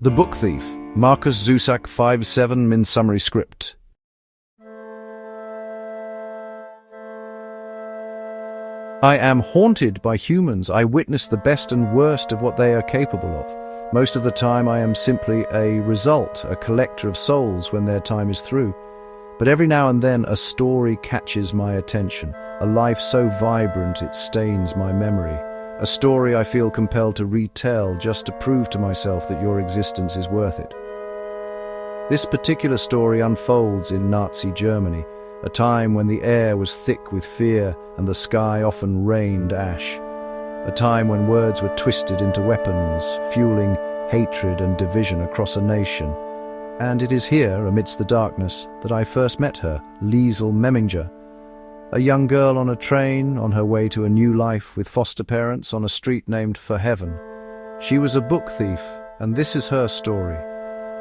The Book Thief, Marcus Zusak 5-7 Min Summary Script. I am haunted by humans. I witness the best and worst of what they are capable of. Most of the time I am simply a result, a collector of souls when their time is through. But every now and then a story catches my attention, a life so vibrant it stains my memory. A story I feel compelled to retell just to prove to myself that your existence is worth it. This particular story unfolds in Nazi Germany, a time when the air was thick with fear and the sky often rained ash. A time when words were twisted into weapons, fueling hatred and division across a nation. And it is here, amidst the darkness, that I first met her, Liesl Memminger. A young girl on a train, on her way to a new life with foster parents on a street named For Heaven. She was a book thief, and this is her story.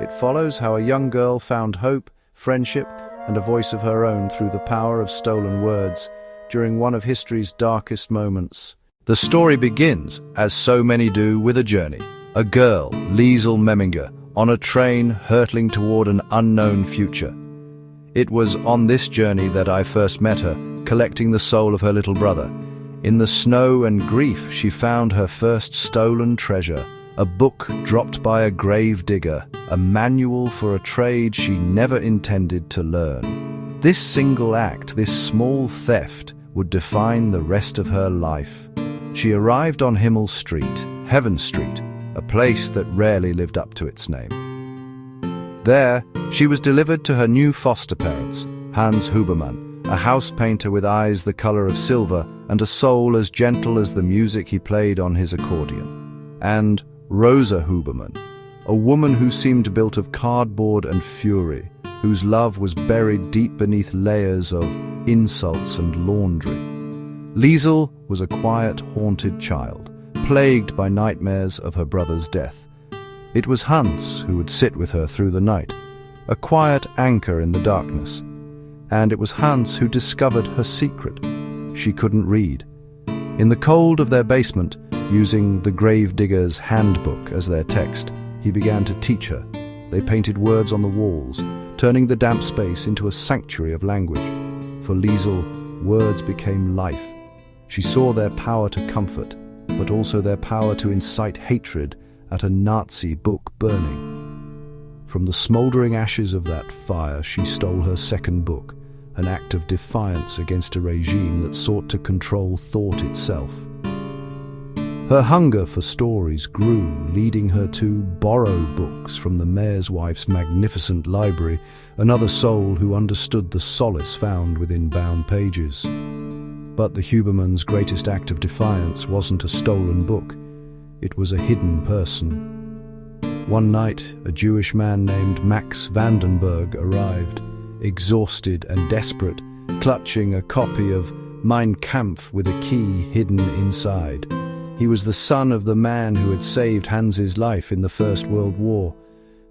It follows how a young girl found hope, friendship, and a voice of her own through the power of stolen words during one of history's darkest moments. The story begins, as so many do, with a journey. A girl, Liesl Memminger, on a train hurtling toward an unknown future. It was on this journey that I first met her, collecting the soul of her little brother. In the snow and grief, she found her first stolen treasure, a book dropped by a grave digger, a manual for a trade she never intended to learn. This single act, this small theft, would define the rest of her life. She arrived on Himmel Street, Heaven Street, a place that rarely lived up to its name. There, she was delivered to her new foster parents, Hans Huberman, a house painter with eyes the color of silver and a soul as gentle as the music he played on his accordion, and Rosa Huberman, a woman who seemed built of cardboard and fury, whose love was buried deep beneath layers of insults and laundry. Liesl was a quiet, haunted child, plagued by nightmares of her brother's death. It was Hans who would sit with her through the night, a quiet anchor in the darkness. And it was Hans who discovered her secret. She couldn't read. In the cold of their basement, using the gravedigger's handbook as their text, he began to teach her. They painted words on the walls, turning the damp space into a sanctuary of language. For Liesl, words became life. She saw their power to comfort, but also their power to incite hatred at a Nazi book burning. From the smoldering ashes of that fire, she stole her second book, an act of defiance against a regime that sought to control thought itself. Her hunger for stories grew, leading her to borrow books from the mayor's wife's magnificent library, another soul who understood the solace found within bound pages. But the Hubermans' greatest act of defiance wasn't a stolen book. It was a hidden person. One night, a Jewish man named Max Vandenberg arrived, exhausted and desperate, clutching a copy of Mein Kampf with a key hidden inside. He was the son of the man who had saved Hans's life in the First World War.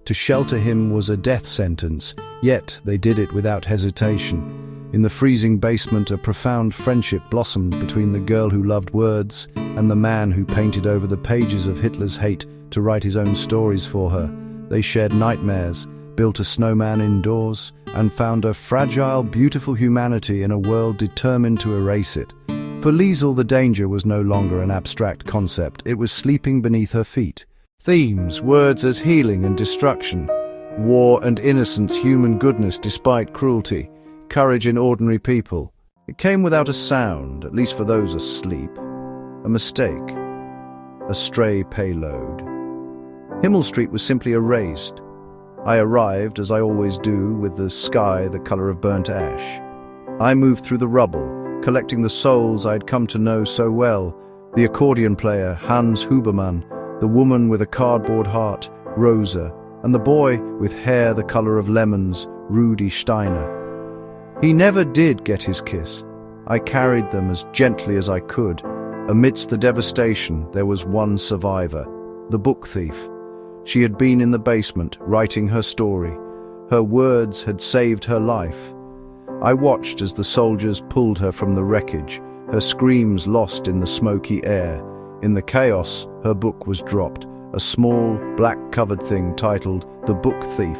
To shelter him was a death sentence, yet they did it without hesitation. In the freezing basement, a profound friendship blossomed between the girl who loved words and the man who painted over the pages of Hitler's hate to write his own stories for her. They shared nightmares, built a snowman indoors, and found a fragile, beautiful humanity in a world determined to erase it. For Liesl, the danger was no longer an abstract concept. It was sleeping beneath her feet. Themes, words as healing and destruction, war and innocence, human goodness despite cruelty, courage in ordinary people. It came without a sound, at least for those asleep. A mistake. A stray payload. Himmel Street was simply erased. I arrived, as I always do, with the sky the color of burnt ash. I moved through the rubble, collecting the souls I'd come to know so well, the accordion player, Hans Huberman, the woman with a cardboard heart, Rosa, and the boy with hair the color of lemons, Rudi Steiner. He never did get his kiss. I carried them as gently as I could. Amidst the devastation, there was one survivor, the book thief. She had been in the basement, writing her story. Her words had saved her life. I watched as the soldiers pulled her from the wreckage, her screams lost in the smoky air. In the chaos, her book was dropped, a small, black-covered thing titled The Book Thief.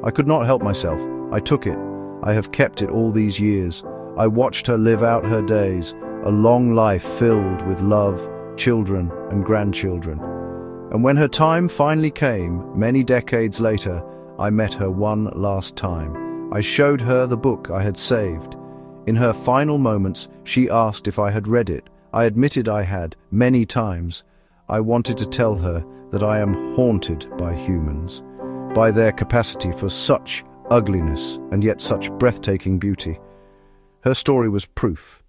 I could not help myself. I took it. I have kept it all these years. I watched her live out her days, a long life filled with love, children and grandchildren. And when her time finally came, many decades later, I met her one last time. I showed her the book I had saved. In her final moments, she asked if I had read it. I admitted I had, many times. I wanted to tell her that I am haunted by humans, by their capacity for such ugliness and yet such breathtaking beauty. Her story was proof.